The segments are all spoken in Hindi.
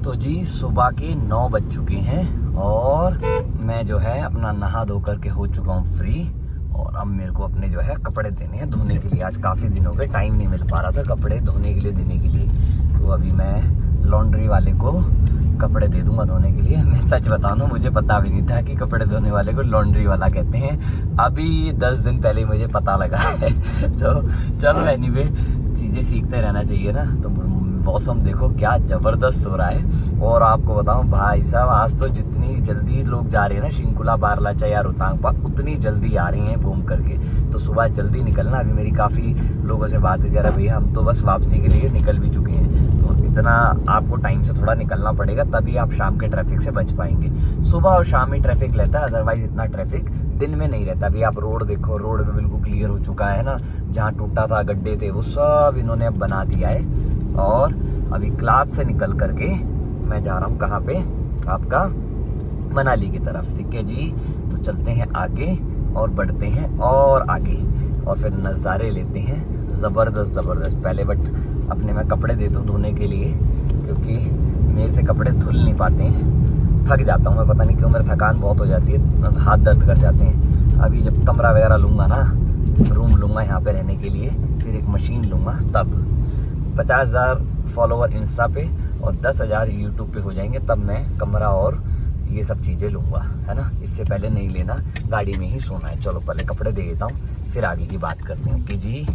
तो जी सुबह के 9 बज चुके हैं और मैं जो है अपना नहा धो करके हो चुका हूँ फ्री। और अब मेरे को अपने जो है कपड़े देने हैं धोने के लिए। आज काफ़ी दिन हो गए, टाइम नहीं मिल पा रहा था कपड़े धोने के लिए देने के लिए। तो अभी मैं लॉन्ड्री वाले को कपड़े दे दूंगा धोने के लिए। मैं सच बताऊँ ना, मुझे पता भी नहीं था कि कपड़े धोने वाले को लॉन्ड्री वाला कहते हैं। अभी 10 दिन पहले मुझे पता लगा है। तो चलो एनीवे, चीज़ें सीखते रहना चाहिए ना। तो मौसम देखो क्या ज़बरदस्त हो रहा है। और आपको बताऊं भाई साहब, आज तो जितनी जल्दी लोग जा रहे हैं ना शिंकुला, बारलाचा या रोहतांगपा, उतनी जल्दी आ रही हैं घूम करके। तो सुबह जल्दी निकलना। अभी मेरी काफ़ी लोगों से बात वगैरह हुई, हम तो बस वापसी के लिए निकल भी चुके हैं। तो इतना आपको टाइम से थोड़ा निकलना पड़ेगा, तभी आप शाम के ट्रैफिक से बच पाएंगे। सुबह और शाम में ट्रैफिक रहता है, अदरवाइज इतना ट्रैफिक दिन में नहीं रहता। अभी आप रोड देखो, रोड भी बिल्कुल क्लियर हो चुका है ना। जहाँ टूटा था, गड्ढे थे, वो सब इन्होंने अब बना दिया है। और अभी क्लास से निकल करके मैं जा रहा हूँ कहाँ पे, आपका मनाली की तरफ। ठीक है जी, तो चलते हैं आगे और बढ़ते हैं और आगे, और फिर नज़ारे लेते हैं ज़बरदस्त ज़बरदस्त। पहले बट अपने मैं कपड़े दे दूँ धोने के लिए, क्योंकि मेरे से कपड़े धुल नहीं पाते हैं। थक जाता हूँ मैं, पता नहीं क्यों, मेरी थकान बहुत हो जाती है, हाथ दर्द कर जाते हैं। अभी जब कमरा वगैरह लूँगा ना, रूम लूँगा यहाँ पे रहने के लिए, फिर एक मशीन लूँगा, तब 50,000 फॉलोवर इंस्टा पे और 10,000 यूट्यूब पे हो जाएंगे, तब मैं कमरा और ये सब चीज़ें लूँगा, है ना। इससे पहले नहीं लेना, गाड़ी में ही सोना है। चलो पहले कपड़े दे देता हूँ, फिर आगे की बात करते हैं। ओके जी,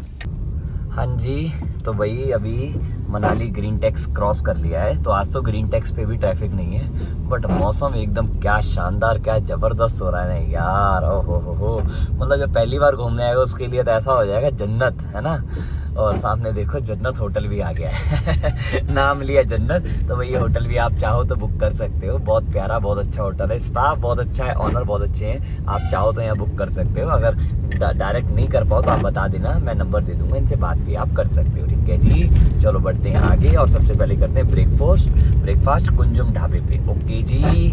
हाँ जी। तो भाई अभी मनाली ग्रीन टेक्स क्रॉस कर लिया है। तो आज तो ग्रीन टेक्स पे भी ट्रैफिक नहीं है, बट मौसम एकदम क्या शानदार, क्या ज़बरदस्त हो रहा है ना यार। ओ हो, मतलब जब पहली बार घूमने आएगा उसके लिए तो ऐसा हो जाएगा जन्नत, है ना। और सामने देखो जन्नत होटल भी आ गया है। नाम लिया जन्नत, तो भाई ये होटल भी आप चाहो तो बुक कर सकते हो। बहुत प्यारा, बहुत अच्छा होटल है, स्टाफ बहुत अच्छा है, ऑनर बहुत अच्छे हैं। आप चाहो तो यहाँ बुक कर सकते हो। अगर डायरेक्ट नहीं कर पाओ तो आप बता देना, मैं नंबर दे दूंगा, इनसे बात भी आप कर सकते हो। ठीक है जी, चलो बढ़ते हैं आगे। और सबसे पहले करते हैं ब्रेकफास्ट कुंजुम ढाबे पे। ओके जी।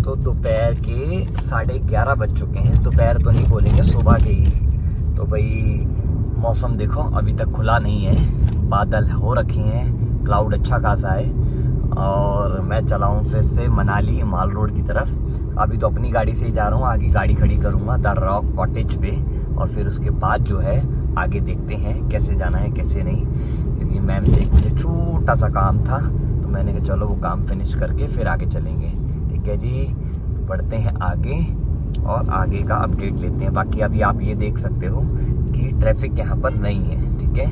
तो दोपहर के 11:30 बज चुके हैं। दोपहर तो नहीं बोलेंगे, सुबह के ही। तो भाई मौसम देखो अभी तक खुला नहीं है, बादल हो रखे हैं, क्लाउड अच्छा खासा है। और मैं चला हूँ फिर से मनाली माल रोड की तरफ। अभी तो अपनी गाड़ी से ही जा रहा हूँ, आगे गाड़ी खड़ी करूँगा द रॉक कॉटेज पे, और फिर उसके बाद जो है आगे देखते हैं कैसे जाना है कैसे नहीं। क्योंकि मैम से एक मुझे छोटा सा काम था, तो मैंने कहा चलो वो काम फिनिश करके फिर आगे चलेंगे। ठीक है जी, बढ़ते हैं आगे और आगे का अपडेट लेते हैं। बाकी अभी आप ये देख सकते हो कि ट्रैफिक यहाँ पर नहीं है। ठीक है,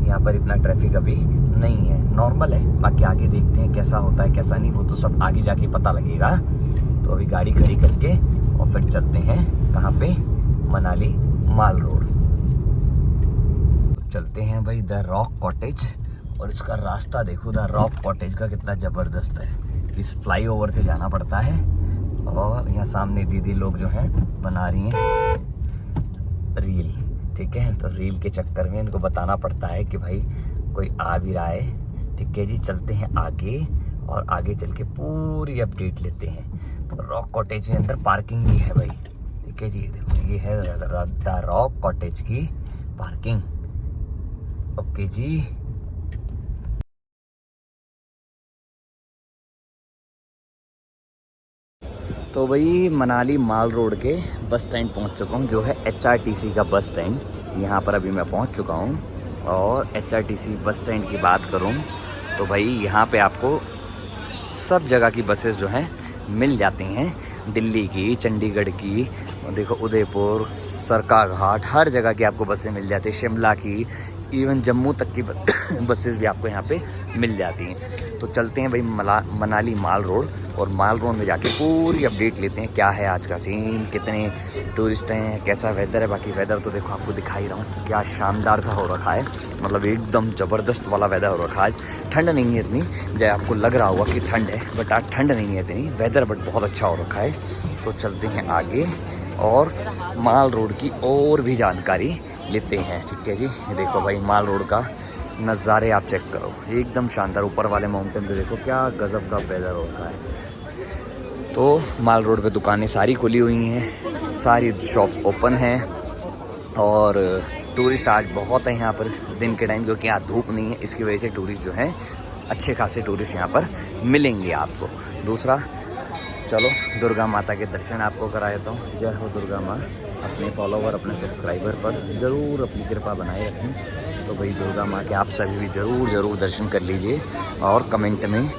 यहाँ पर इतना ट्रैफिक अभी नहीं है, नॉर्मल है। बाकी आगे देखते हैं कैसा होता है कैसा नहीं, वो तो सब आगे जाके पता लगेगा। तो अभी गाड़ी खड़ी करके और फिर चलते हैं कहाँ पे, मनाली माल रोड। तो चलते हैं भाई द रॉक कॉटेज। और इसका रास्ता देखो, द रॉक कॉटेज का कितना ज़बरदस्त है। इस फ्लाईओवर से जाना पड़ता है। और यहाँ सामने दीदी लोग जो हैं बना रही हैं रील। ठीक है, तो रील के चक्कर में इनको बताना पड़ता है कि भाई कोई आ भी रहा है। ठीक है जी, चलते हैं आगे और आगे चल के पूरी अपडेट लेते हैं। तो रॉक कॉटेज के अंदर पार्किंग भी है भाई। ठीक है जी, देखो ये है द रॉक कॉटेज की पार्किंग। ओके जी। तो भाई मनाली माल रोड के बस स्टैंड पहुंच चुका हूं, जो है HRTC का बस स्टैंड। यहां पर अभी मैं पहुंच चुका हूं। और HRTC बस स्टैंड की बात करूं तो भाई यहां पे आपको सब जगह की बसेस जो हैं मिल जाती हैं। दिल्ली की, चंडीगढ़ की, देखो उदयपुर, सरकाघाट, हर जगह की आपको बसें मिल जाती हैं। शिमला की, इवन जम्मू तक की बसेस भी आपको यहाँ पे मिल जाती हैं। तो चलते हैं भाई मनाली माल रोड, और माल रोड में जाके पूरी अपडेट लेते हैं क्या है आज का सीन, कितने टूरिस्ट हैं, कैसा वेदर है। बाकी वेदर तो देखो आपको दिखा ही रहा हूँ, क्या शानदार सा हो रखा है, मतलब एकदम ज़बरदस्त वाला वेदर हो रखा है। ठंड नहीं है इतनी, जैसे आपको लग रहा होगा कि ठंड है, बट आज ठंड नहीं है इतनी, वेदर बट बहुत अच्छा हो रखा है। तो चलते हैं आगे और माल रोड की और भी जानकारी लेते हैं। ठीक है जी, ये देखो भाई माल रोड का नज़ारे आप चेक करो, एकदम शानदार। ऊपर वाले माउंटेन पे देखो क्या गजब का वेदर होता है। तो माल रोड पे दुकानें सारी खुली हुई हैं, सारी शॉप्स ओपन हैं। और टूरिस्ट आज बहुत हैं यहाँ पर दिन के टाइम, क्योंकि यहाँ धूप नहीं है, इसकी वजह से टूरिस्ट जो हैं अच्छे खासे टूरिस्ट यहाँ पर मिलेंगे आपको। दूसरा, चलो दुर्गा माता के दर्शन आपको करा देता हूँ। जय हो दुर्गा माँ। अपने फॉलोवर, अपने सब्सक्राइबर पर ज़रूर अपनी कृपा बनाए रखें। तो भाई दुर्गा माँ के आप सभी भी ज़रूर दर्शन कर लीजिए और कमेंट में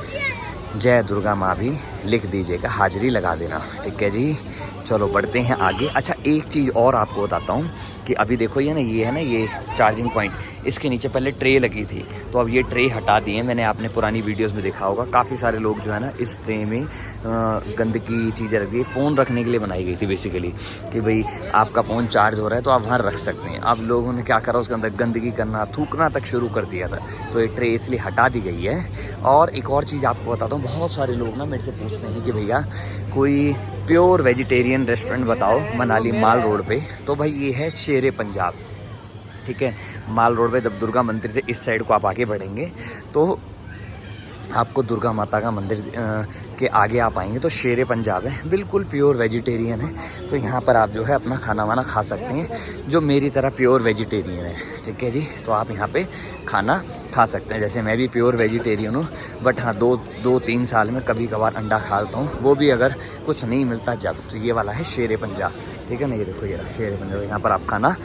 जय दुर्गा माँ भी लिख दीजिएगा, हाजिरी लगा देना, ठीक है जी। चलो बढ़ते हैं आगे। अच्छा, एक चीज़ और आपको बताता हूँ कि अभी देखो ये ना ये चार्जिंग पॉइंट, इसके नीचे पहले ट्रे लगी थी, तो अब ये ट्रे हटा दिए। मैंने आपने पुरानी वीडियोस में देखा होगा, काफ़ी सारे लोग जो है ना इस ट्रे में गंदगी चीज़ें रख दी। फ़ोन रखने के लिए बनाई गई थी बेसिकली, कि भाई आपका फ़ोन चार्ज हो रहा है तो आप वहाँ रख सकते हैं। अब लोगों ने क्या करा, उसके अंदर गंदगी करना, थूकना तक शुरू कर दिया था, तो ये ट्रे इसलिए हटा दी गई है। और एक और चीज़ आपको बताता हूँ, बहुत सारे लोग ना मेरे से पूछते हैं कि भैया कोई प्योर वेजिटेरियन रेस्टोरेंट बताओ मनाली माल रोड पे। तो भाई ये है शेरे पंजाब, ठीक है। माल रोड पे जब दुर्गा मंदिर से इस साइड को आप आगे बढ़ेंगे तो आपको दुर्गा माता का मंदिर के आगे आप आएंगे तो शेरे पंजाब है, बिल्कुल प्योर वेजिटेरियन है। तो यहाँ पर आप जो है अपना खाना वाना खा सकते हैं, जो मेरी तरह प्योर वेजिटेरियन है, ठीक है जी। तो आप यहाँ पे खाना खा सकते हैं। जैसे मैं भी प्योर वेजिटेरियन हूँ, बट हाँ 2-3 साल में कभी कभार अंडा खाता हूँ, वो भी अगर कुछ नहीं मिलता जब। तो ये वाला है शेरे पंजाब, ठीक है ना। ये देखो, ये शेरे पंजाब, यहाँ पर आप खाना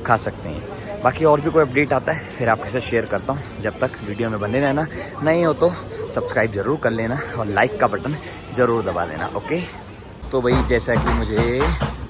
खा सकते हैं। बाकी और भी कोई अपडेट आता है फिर आपके साथ शेयर करता हूँ। जब तक वीडियो में बने रहना, नहीं हो तो सब्सक्राइब ज़रूर कर लेना और लाइक का बटन ज़रूर दबा लेना, ओके। तो भाई जैसा कि मुझे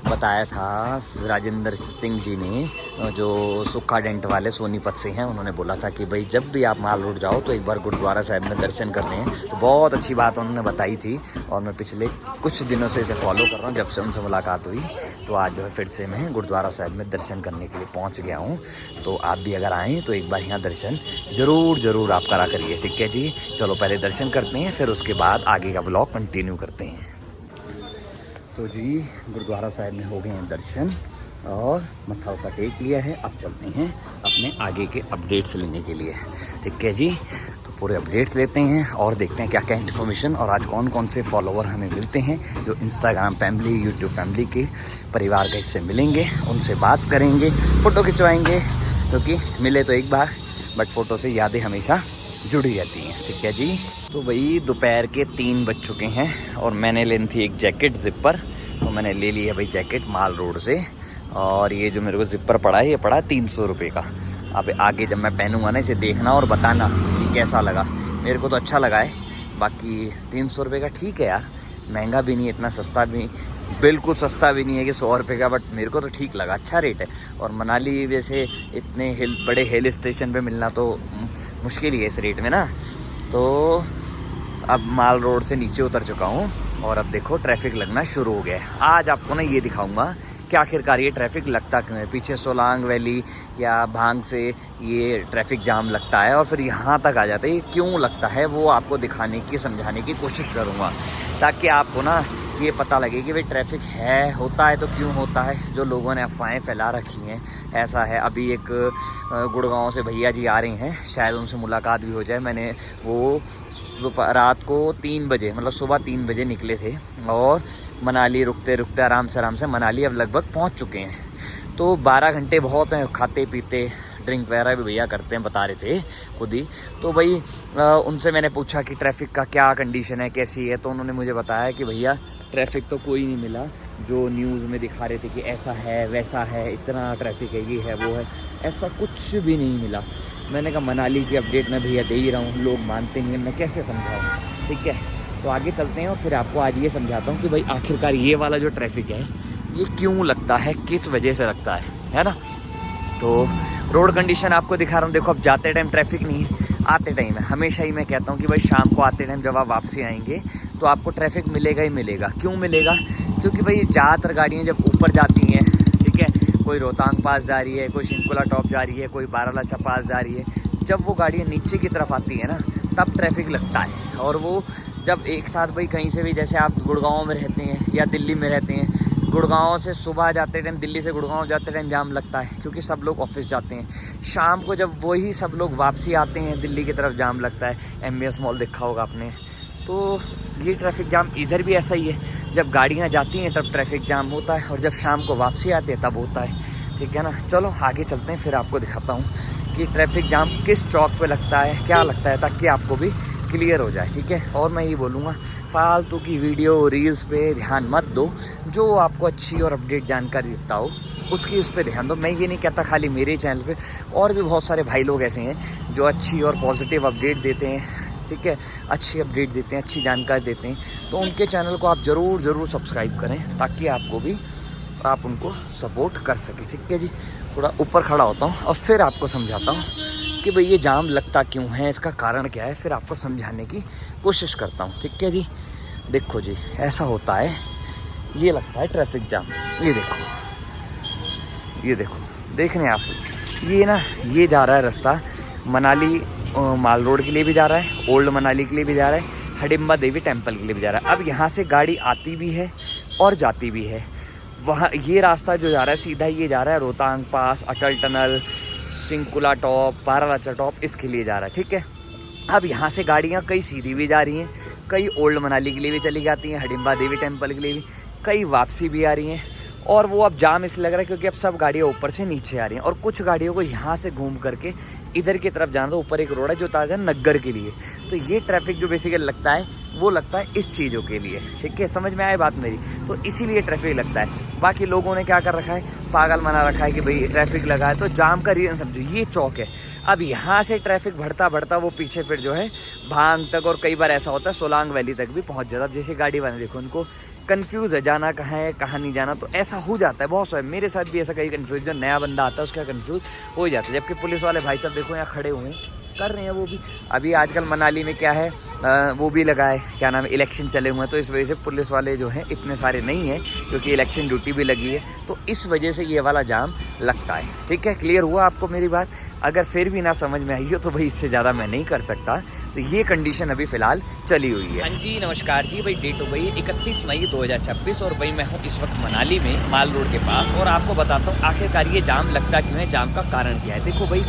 बताया था राजेंद्र सिंह जी ने, जो सुक्खा डेंट वाले सोनीपत से हैं, उन्होंने बोला था कि भाई जब भी आप माल रोड जाओ तो एक बार गुरुद्वारा साहिब में दर्शन करने हैं। तो बहुत अच्छी बात उन्होंने बताई थी और मैं पिछले कुछ दिनों से इसे फॉलो कर रहा हूँ, जब से उनसे मुलाकात हुई। तो आज जो है फिर से मैं गुरुद्वारा साहिब में दर्शन करने के लिए पहुँच गया हूँ। तो आप भी अगर आएँ तो एक बार यहाँ दर्शन ज़रूर आप करा करिए, ठीक है जी। चलो पहले दर्शन करते हैं, फिर उसके बाद आगे का ब्लॉग कंटिन्यू करते हैं। तो जी गुरुद्वारा साहिब में हो गए हैं दर्शन और मत्था उथा टेक लिया है। अब चलते हैं अपने आगे के अपडेट्स लेने के लिए, ठीक है जी। तो पूरे अपडेट्स लेते हैं और देखते हैं क्या क्या इन्फॉर्मेशन और आज कौन कौन से फॉलोवर हमें मिलते हैं, जो इंस्टाग्राम फैमिली, यूट्यूब फैमिली के परिवार के हिस्से मिलेंगे। उनसे बात करेंगे, फ़ोटो खिंचवाएँगे, क्योंकि मिले तो एक बार, बट फ़ोटो से यादें हमेशा जुड़ी रहती हैं, ठीक है जी। तो भाई दोपहर के 3 बज चुके हैं और मैंने लेनी थी एक जैकेट जिपर, तो मैंने ले ली है भाई जैकेट माल रोड से। और ये जो मेरे को जिपर पड़ा है, ये पड़ा 300 रुपये का। अब आगे जब मैं पहनूंगा ना, इसे देखना और बताना कि कैसा लगा। मेरे को तो अच्छा लगा है, बाकी 300 रुपये का ठीक है यार, महंगा भी नहीं है, इतना सस्ता भी, बिल्कुल सस्ता भी नहीं है कि 100 रुपये का, बट मेरे को तो ठीक लगा, अच्छा रेट है। और मनाली वैसे इतने बड़े हिल स्टेशन पे मिलना तो मुश्किल ही है इस रेट में ना। तो अब माल रोड से नीचे उतर चुका हूँ और अब देखो ट्रैफिक लगना शुरू हो गया है। आज आपको ना ये दिखाऊंगा कि आखिरकार ये ट्रैफिक लगता क्यों है। पीछे सोलांग वैली या भांग से ये ट्रैफिक जाम लगता है और फिर यहाँ तक आ जाता है, ये क्यों लगता है वो आपको दिखाने की, समझाने की कोशिश करूँगा, ताकि आपको ना ये पता लगे कि भाई ट्रैफिक है, होता है तो क्यों होता है। जो लोगों ने अफवाहें फैला रखी हैं ऐसा है। अभी एक गुड़गांव से भैया जी आ रहे हैं, शायद उनसे मुलाकात भी हो जाए। मैंने वो रात को 3 बजे, मतलब सुबह 3 बजे निकले थे और मनाली रुकते आराम से मनाली अब लगभग पहुंच चुके हैं। तो 12 घंटे बहुत हैं, खाते पीते ड्रिंक वगैरह भी भैया करते हैं, बता रहे थे खुद ही। तो भाई उनसे मैंने पूछा कि ट्रैफिक का क्या कंडीशन है, कैसी है। तो उन्होंने मुझे बताया कि भैया ट्रैफिक तो कोई नहीं मिला, जो न्यूज़ में दिखा रहे थे कि ऐसा है वैसा है, इतना ट्रैफिक है, ये है वो है, ऐसा कुछ भी नहीं मिला। मैंने कहा मनाली की अपडेट मैं भैया दे ही रहा हूँ, लोग मानते नहीं हैं, मैं कैसे समझाऊँ, ठीक है। तो आगे चलते हैं और फिर आपको आज ये समझाता हूँ कि भाई आखिरकार ये वाला जो ट्रैफिक है ये क्यों लगता है, किस वजह से लगता है ना। तो रोड कंडीशन आपको दिखा रहा हूँ। देखो अब जाते टाइम ट्रैफिक नहीं है, आते टाइम है। हमेशा ही मैं कहता हूँ कि भाई शाम को आते टाइम जब आप वापसी आएंगे तो आपको ट्रैफिक मिलेगा ही मिलेगा। क्यों मिलेगा? क्योंकि भाई ज़्यादातर गाड़ियाँ जब ऊपर जाती हैं, ठीक है, कोई रोहतांग पास जा रही है, कोई शिंकुला टॉप जा रही है, कोई बारालाचा पास जा रही है, जब वो गाड़ियाँ नीचे की तरफ आती है ना तब ट्रैफिक लगता है। और वो जब एक साथ भाई कहीं से भी, जैसे आप गुड़गांव में रहते हैं या दिल्ली में रहते हैं, गुड़गांव से सुबह जाते टाइम, दिल्ली से गुड़गांव जाते टाइम जाम लगता है क्योंकि सब लोग ऑफिस जाते हैं। शाम को जब वही सब लोग वापसी आते हैं दिल्ली की तरफ जाम लगता है। MBS मॉल देखा होगा आपने। तो ये ट्रैफिक जाम इधर भी ऐसा ही है, जब गाड़ियाँ जाती हैं तब ट्रैफिक जाम होता है और जब शाम को वापसी आते हैं तब होता है, ठीक है ना। चलो आगे चलते हैं, फिर आपको दिखाता हूँ कि ट्रैफिक जाम किस चौक पे लगता है, क्या लगता है, ताकि आपको भी क्लियर हो जाए, ठीक है। और मैं ये बोलूँगा, फालतू की वीडियो रील्स पे ध्यान मत दो, जो आपको अच्छी और अपडेट जानकारी देता हो उसकी उस पर ध्यान दो। मैं ये नहीं कहता खाली मेरे चैनल पे, और भी बहुत सारे भाई लोग ऐसे हैं जो अच्छी और पॉजिटिव अपडेट देते हैं, ठीक है, अच्छी अपडेट देते हैं, अच्छी जानकारी देते हैं, तो उनके चैनल को आप ज़रूर सब्सक्राइब करें, ताकि आपको भी आप उनको सपोर्ट कर सकें, ठीक है जी। थोड़ा ऊपर खड़ा होता हूँ और फिर आपको समझाता हूँ कि भाई ये जाम लगता क्यों है, इसका कारण क्या है, फिर आपको समझाने की कोशिश करता हूँ, ठीक है जी। देखो जी, ऐसा होता है, ये लगता है ट्रैफिक जाम। ये देखो, ये देखो, देख रहे हैं आप, ये ना, ये जा रहा है रास्ता मनाली माल रोड के लिए भी जा रहा है, ओल्ड मनाली के लिए भी जा रहा है, हडिम्बा देवी टेम्पल के लिए भी जा रहा है। अब यहाँ से गाड़ी आती भी है और जाती भी है। वहाँ ये रास्ता जो जा रहा है सीधा ये जा रहा है Rohtang pass, Atal tunnel, Shinkula top, Baralacha top, इसके लिए जा रहा है, ठीक है। अब यहाँ से गाड़ियाँ कई सीधी भी जा रही हैं, कई ओल्ड मनाली के लिए भी चली जाती हैं, हडिम्बा देवी टेम्पल के लिए भी, कई वापसी भी आ रही हैं। और वो अब जाम इसलिए लग रहा है क्योंकि अब सब गाड़ियाँ ऊपर से नीचे आ रही हैं, और कुछ गाड़ियों को यहाँ से घूम करके इधर की तरफ जाना, तो ऊपर एक रोड है जो ताजा नग्गर के लिए। तो ये ट्रैफिक जो बेसिकली लगता है वो लगता है इस चीज़ों के लिए, ठीक है, समझ में आए बात मेरी। तो इसीलिए ट्रैफिक लगता है। बाकी लोगों ने क्या कर रखा है, पागल बना रखा है कि भाई ट्रैफिक लगा है, तो जाम का रीज़न समझो, ये चौक है। अब यहाँ से ट्रैफिक बढ़ता वो पीछे फिर जो है भांग तक, और कई बार ऐसा होता है सोलांग वैली तक भी पहुँच जाता है। जैसे गाड़ी वाले देखो, उनको कंफ्यूज है जाना कहाँ है कहाँ नहीं जाना, तो ऐसा हो जाता है बहुत सारे। मेरे साथ भी ऐसा कहीं कंफ्यूज, जो नया बंदा आता है उसका कंफ्यूज हो जाता है। जबकि पुलिस वाले भाई साहब देखो यहाँ खड़े हुए हैं, कर रहे हैं वो भी। अभी आजकल मनाली में क्या है, वो भी लगा है, क्या नाम है, इलेक्शन चले हुए हैं, तो इस वजह से पुलिस वाले जो हैं इतने सारे नहीं हैं, क्योंकि इलेक्शन ड्यूटी भी लगी है, तो इस वजह से ये वाला जाम लगता है, ठीक है। क्लियर हुआ आपको मेरी बात? अगर फिर भी ना समझ में आई हो तो भाई इससे ज़्यादा मैं नहीं कर सकता। तो ये कंडीशन अभी फ़िलहाल चली हुई है। हाँ जी, नमस्कार जी। भाई डेट हो गई 31 मई 2026 और भाई मैं हूँ इस वक्त मनाली में माल रोड के पास, और आपको बताता हूँ आखिरकार ये जाम लगता क्यों है, जाम का कारण क्या है। देखो भाई,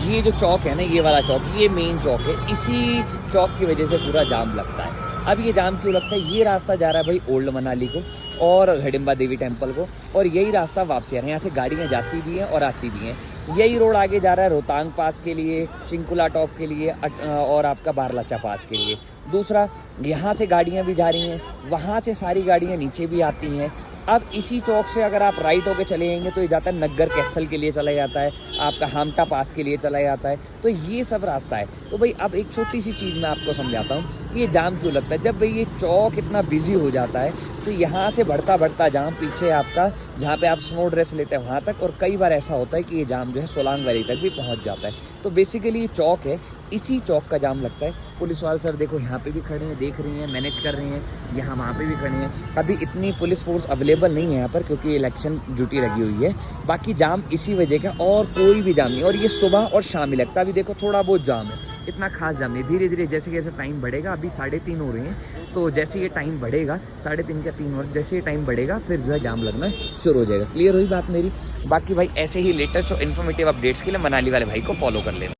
ये जो चौक है ना, ये वाला चौक, ये मेन चौक है, इसी चौक की वजह से पूरा जाम लगता है। अब ये जाम क्यों लगता है, ये रास्ता जा रहा है भाई ओल्ड मनाली को और हडिम्बा देवी टेम्पल को, और यही रास्ता वापसी आ रहा है। यहाँ से गाड़ियाँ जाती भी हैं और आती भी हैं। यही रोड आगे जा रहा है रोहतांग पास के लिए, सिंकुला टॉप के लिए, और आपका बारालाचा पास के लिए। दूसरा, यहाँ से गाड़ियाँ भी जा रही हैं, वहाँ से सारी गाड़ियाँ नीचे भी आती हैं। अब इसी चौक से अगर आप राइट होके चले जाएंगे तो ये जाता है नग्गर कैसल के लिए चला जाता है, आपका हामटा पास के लिए चला जाता है। तो ये सब रास्ता है। तो भाई अब एक छोटी सी चीज़ मैं आपको समझाता हूँ, ये जाम क्यों लगता है। जब भाई ये चौक इतना बिजी हो जाता है तो यहाँ से बढ़ता जाम पीछे आपका, जहाँ पे आप स्नो ड्रेस लेते हैं वहाँ तक, और कई बार ऐसा होता है कि ये जाम जो है सोलांग वैली तक भी पहुँच जाता है। तो बेसिकली ये चौक है, इसी चौक का जाम लगता है। पुलिस वाले सर देखो यहाँ पे भी खड़े हैं, देख रही हैं, मैनेज कर रही हैं, यहाँ वहाँ पे भी खड़े हैं। अभी इतनी पुलिस फोर्स अवेलेबल नहीं है यहाँ पर, क्योंकि इलेक्शन ड्यूटी लगी हुई है। बाकी जाम इसी वजह का, और कोई भी जाम नहीं। और ये सुबह और शाम ही लगता है। अभी देखो थोड़ा बहुत जाम है, इतना खास जाम नहीं। धीरे धीरे जैसे जैसे टाइम बढ़ेगा, अभी 3:30 हो रहे हैं, तो जैसे ये टाइम बढ़ेगा, 3:30 या 3 और जैसे ये टाइम बढ़ेगा फिर जो है जाम लगना शुरू हो जाएगा। क्लियर हुई बात मेरी? बाकी भाई ऐसे ही लेटेस्ट और इन्फॉर्मेटिव अपडेट्स के लिए मनाली वाले भाई को फॉलो कर लेना।